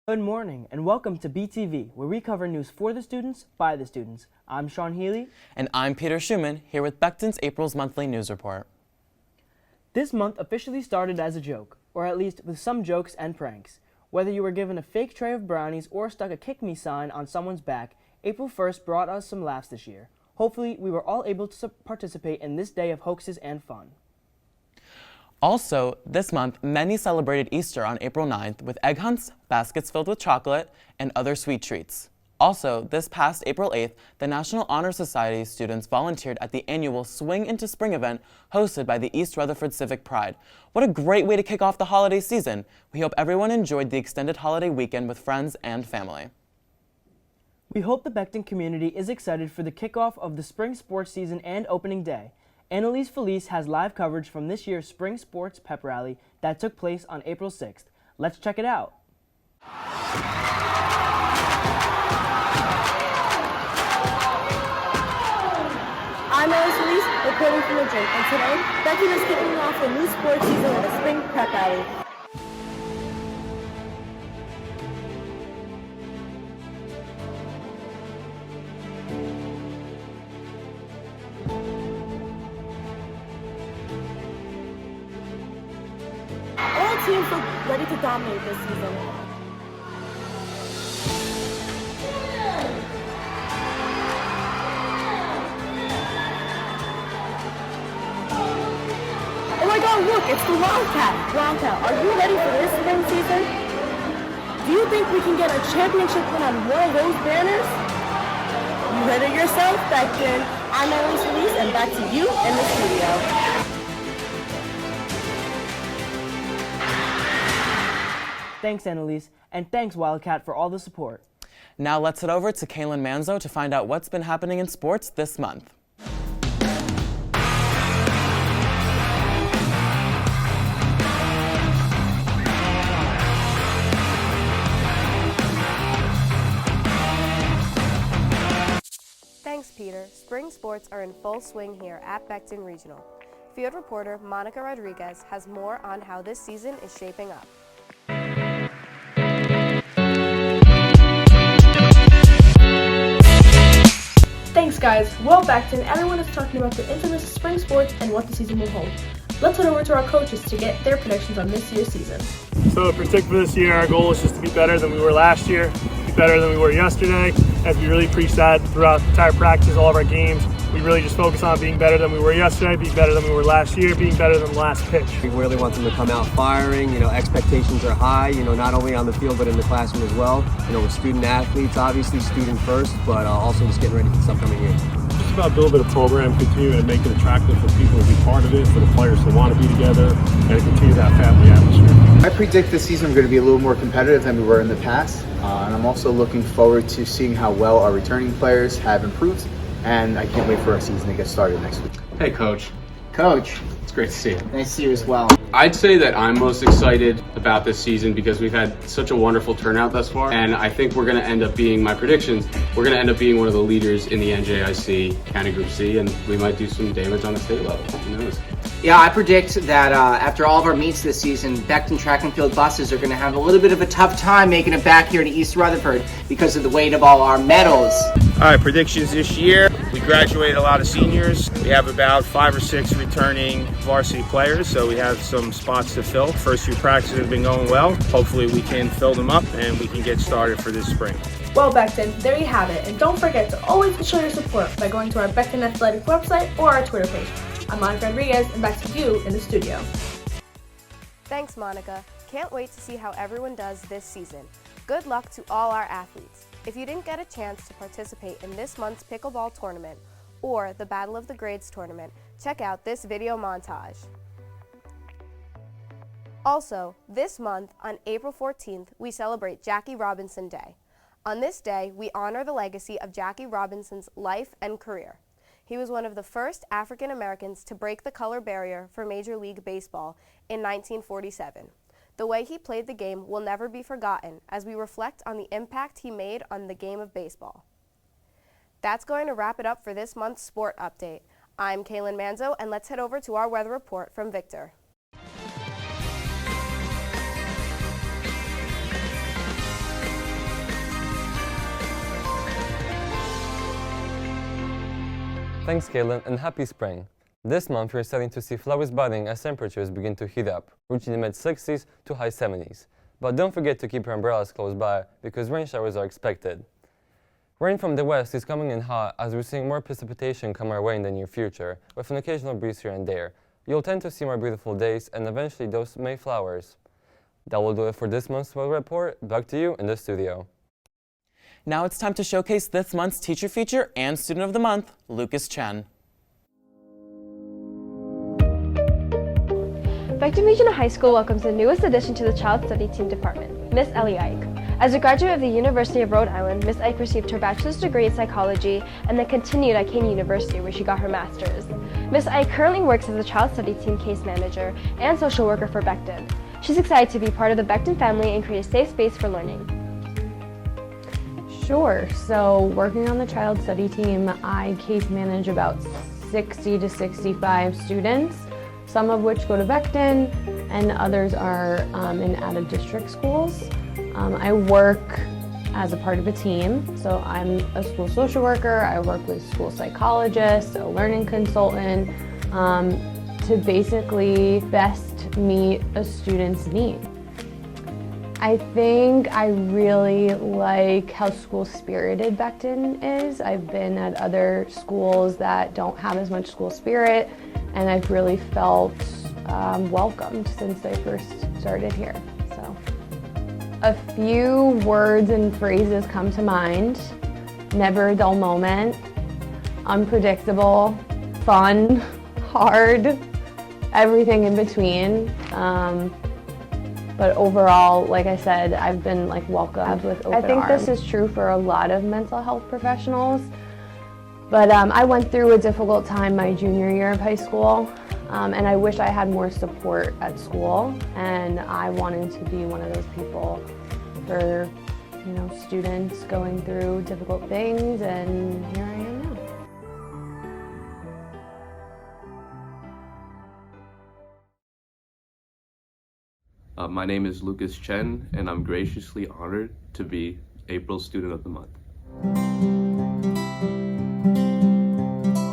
Good morning and welcome to BTV, where we cover news for the students, by the students. I'm Sean Healy. And I'm Peter Schumann, here with Becton's April's Monthly News Report. This month officially started as a joke, or at least with some jokes and pranks. Whether you were given a fake tray of brownies or stuck a kick me sign on someone's back, April 1st brought us some laughs this year. Hopefully, we were all able to participate in this day of hoaxes and fun. Also, this month, many celebrated Easter on April 9th with egg hunts, baskets filled with chocolate, and other sweet treats. Also, this past April 8th, the National Honor Society students volunteered at the annual Swing into Spring event hosted by the East Rutherford Civic Pride. What a great way to kick off the holiday season! We hope everyone enjoyed the extended holiday weekend with friends and family. We hope the Becton community is excited for the kickoff of the spring sports season and opening day. Annalise Felice has live coverage from this year's Spring Sports Pep Rally that took place on April 6th. Let's check it out. I'm Annalise Felice, reporting from the gym, and today, Becton is kicking off the new sports season with a Spring Pep Rally. All teams look ready to dominate this season. Oh my God, look, it's the Wildcat! Wildcat, are you ready for this spring season? Do you think we can get a championship win on one of those banners? You heard it yourself, Becton. I'm Annalise Felice, and back to you in the studio. Thanks, Annalise, and thanks, Wildcat, for all the support. Now let's head over to Kaylin Manzo to find out what's been happening in sports this month. Thanks, Peter. Spring sports are in full swing here at Becton Regional. Field reporter Monica Rodriguez has more on how this season is shaping up. Thanks, guys. Well, Becton, everyone is talking about the infamous spring sports and what the season will hold. Let's head over to our coaches to get their predictions on this year's season. So, for this year, our goal is just to be better than we were last year, be better than we were yesterday, as we really preach that throughout the entire practice, all of our games. We really just focus on being better than we were yesterday, being better than we were last year, being better than the last pitch. We really want them to come out firing. Expectations are high, not only on the field but in the classroom as well. We're student athletes, obviously student first, but also just getting ready for this upcoming year. It's about building a program, continuing to make it attractive for people to be part of it, for the players to want to be together, and to continue that family atmosphere. I predict this season we're going to be a little more competitive than we were in the past, and I'm also looking forward to seeing how well our returning players have improved, and I can't wait for our season to get started next week. Hey, Coach. Coach, It's great to see you. nice to see you as well. I'd say that I'm most excited about this season because we've had such a wonderful turnout thus far, and I think we're going to end up being, my predictions, we're going to end up being one of the leaders in the NJIC County Group C, and we might do some damage on the state level. Who knows? Yeah, I predict that after all of our meets this season, Becton track and field buses are going to have a little bit of a tough time making it back here to East Rutherford because of the weight of all our medals. All right, predictions this year. We graduate a lot of seniors. We have about 5 or 6 returning varsity players, so we have some spots to fill. First few practices have been going well. Hopefully we can fill them up and we can get started for this spring. Well, Becton, there you have it. And don't forget to always show your support by going to our Becton Athletics website or our Twitter page. I'm Monica Rodriguez, and back to you in the studio. Thanks, Monica. Can't wait to see how everyone does this season. Good luck to all our athletes. If you didn't get a chance to participate in this month's pickleball tournament or the Battle of the Grades tournament, check out this video montage. Also, this month, on April 14th, we celebrate Jackie Robinson Day. On this day, we honor the legacy of Jackie Robinson's life and career. He was one of the first African Americans to break the color barrier for Major League Baseball in 1947. The way he played the game will never be forgotten as we reflect on the impact he made on the game of baseball. That's going to wrap it up for this month's Sport Update. I'm Kaylin Manzo, and let's head over to our weather report from Victor. Thanks, Caitlin, and happy spring. This month, we're starting to see flowers budding as temperatures begin to heat up, reaching the mid-60s to high 70s. But don't forget to keep your umbrellas close by because rain showers are expected. Rain from the west is coming in hot as we're seeing more precipitation come our way in the near future, with an occasional breeze here and there. You'll tend to see more beautiful days and eventually those May flowers. That will do it for this month's weather report. Back to you in the studio. Now it's time to showcase this month's teacher feature and student of the month, Lucas Chen. Becton Regional High School welcomes the newest addition to the Child Study Team Department, Miss Ellie Ike. As a graduate of the University of Rhode Island, Miss Ike received her bachelor's degree in psychology and then continued at Kean University where she got her master's. Miss Ike currently works as a Child Study Team case manager and social worker for Becton. She's excited to be part of the Becton family and create a safe space for learning. Sure, so working on the Child Study Team, I case manage about 60 to 65 students, some of which go to Becton and others are in out-of-district schools. I work as a part of a team, so I'm a school social worker, I work with school psychologists, a learning consultant, to basically best meet a student's need. I think I really like how school-spirited Becton is. I've been at other schools that don't have as much school spirit, and I've really felt welcomed since I first started here. So, a few words and phrases come to mind. Never a dull moment, unpredictable, fun, hard, everything in between. But overall, like I said, I've been welcomed with open arms. I think this is true for a lot of mental health professionals. But I went through a difficult time my junior year of high school, and I wish I had more support at school. And I wanted to be one of those people for, students going through difficult things, and here I am now. My name is Lucas Chen, and I'm graciously honored to be April's Student of the Month.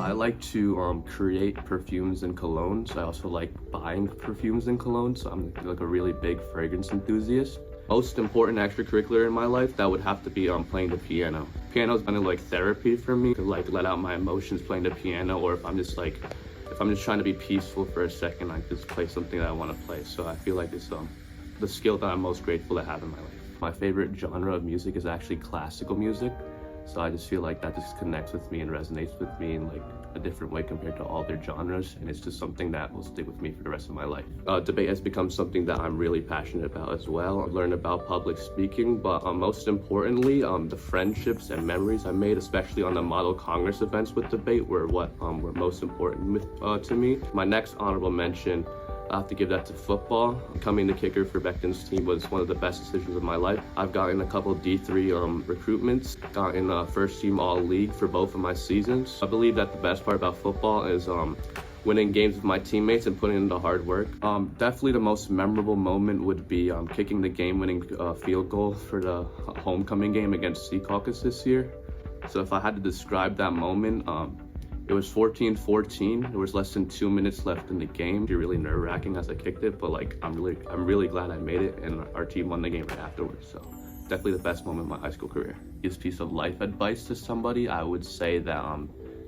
I like to create perfumes and colognes. I also like buying perfumes and colognes, so I'm like a really big fragrance enthusiast. Most important extracurricular in my life, that would have to be playing the piano. Piano's kind of like therapy for me to let out my emotions playing the piano, or if I'm just trying to be peaceful for a second, I just play something that I want to play. So I feel like it's the skill that I'm most grateful to have in my life. My favorite genre of music is actually classical music. So I just feel like that just connects with me and resonates with me in a different way compared to all their genres, and it's just something that will stick with me for the rest of my life. Debate has become something that I'm really passionate about as well. I've learned about public speaking, but most importantly, the friendships and memories I made, especially on the Model Congress events with debate, were what were most important to me. My next honorable mention, I have to give that to football. Becoming the kicker for Becton's team was one of the best decisions of my life. I've gotten a couple D3 recruitments, gotten first team all-league for both of my seasons. I believe that the best part about football is winning games with my teammates and putting in the hard work. Definitely the most memorable moment would be kicking the game-winning field goal for the homecoming game against Secaucus this year. So if I had to describe that moment, it was 14-14. There was less than 2 minutes left in the game. It's really nerve-wracking as I kicked it, but I'm really glad I made it, and our team won the game right afterwards. So definitely the best moment of my high school career. This piece of life advice to somebody, I would say that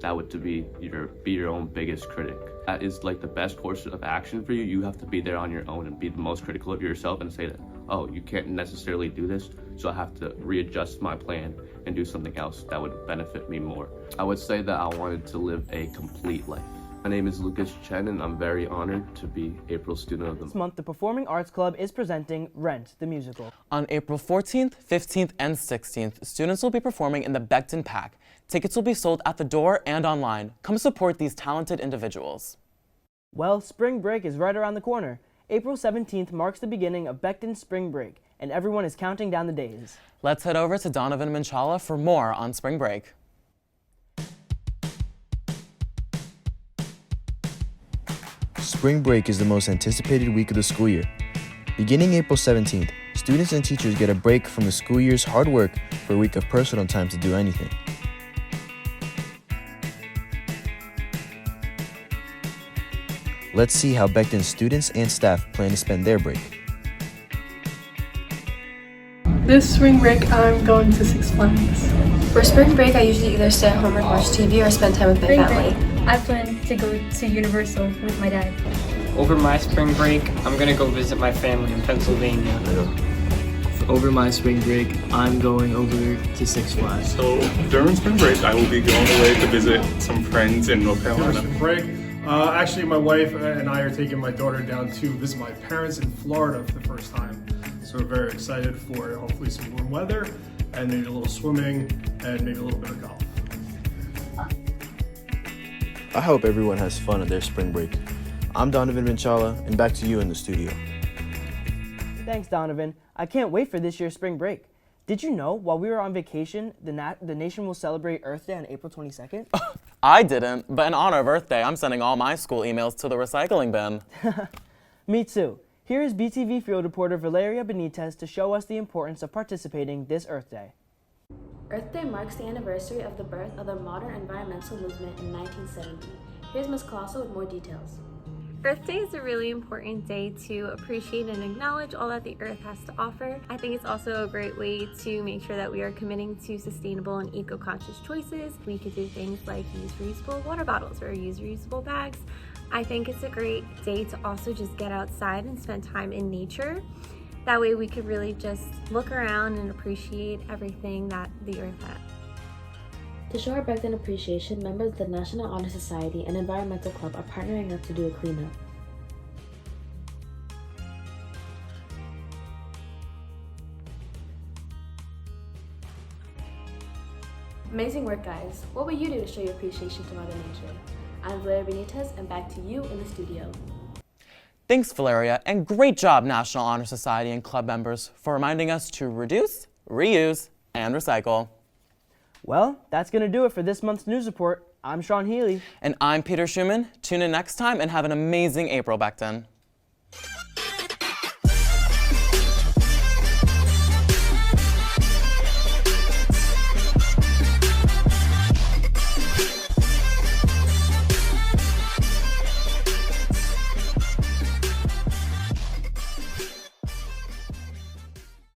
that would be your own biggest critic. That is the best course of action for you. You have to be there on your own and be the most critical of yourself and say that, oh, you can't necessarily do this, so I have to readjust my plan and do something else that would benefit me more. I would say that I wanted to live a complete life. My name is Lucas Chen, and I'm very honored to be April's Student of the Month. This month, the Performing Arts Club is presenting Rent, the musical. On April 14th, 15th, and 16th, students will be performing in the Becton Pack. Tickets will be sold at the door and online. Come support these talented individuals. Well, spring break is right around the corner. April 17th marks the beginning of Becton's spring break, and everyone is counting down the days. Let's head over to Donovan Manchala for more on spring break. Spring break is the most anticipated week of the school year. Beginning April 17th, students and teachers get a break from the school year's hard work for a week of personal time to do anything. Let's see how Becton's students and staff plan to spend their break. This spring break, I'm going to Six Flags. For spring break, I usually either stay at home and watch TV or spend time with my family. I plan to go to Universal with my dad. Over my spring break, I'm gonna go visit my family in Pennsylvania. Over my spring break, I'm going over to Six Flags. So during spring break, I will be going away to visit some friends in North Carolina. Spring break, actually my wife and I are taking my daughter down to visit my parents in Florida for the first time. So we're very excited for hopefully some warm weather and maybe a little swimming and maybe a little bit of golf. I hope everyone has fun on their spring break. I'm Donovan Vinchala, and back to you in the studio. Thanks, Donovan. I can't wait for this year's spring break. Did you know while we were on vacation, the nation will celebrate Earth Day on April 22nd? I didn't, but in honor of Earth Day, I'm sending all my school emails to the recycling bin. Me too. Here is BTV field reporter Valeria Benitez to show us the importance of participating this Earth Day. Earth Day marks the anniversary of the birth of the modern environmental movement in 1970. Here's Ms. Clauso with more details. Earth Day is a really important day to appreciate and acknowledge all that the Earth has to offer. I think it's also a great way to make sure that we are committing to sustainable and eco-conscious choices. We could do things like use reusable water bottles or use reusable bags. I think it's a great day to also just get outside and spend time in nature. That way we could really just look around and appreciate everything that the Earth has. To show our Becton appreciation, members of the National Honor Society and Environmental Club are partnering up to do a cleanup. Amazing work, guys. What will you do to show your appreciation to Mother Nature? I'm Valeria Benitez, and back to you in the studio. Thanks, Valeria, and great job, National Honor Society and club members, for reminding us to reduce, reuse, and recycle. Well, that's going to do it for this month's news report. I'm Sean Healy. And I'm Peter Schumann. Tune in next time and have an amazing April, Becton.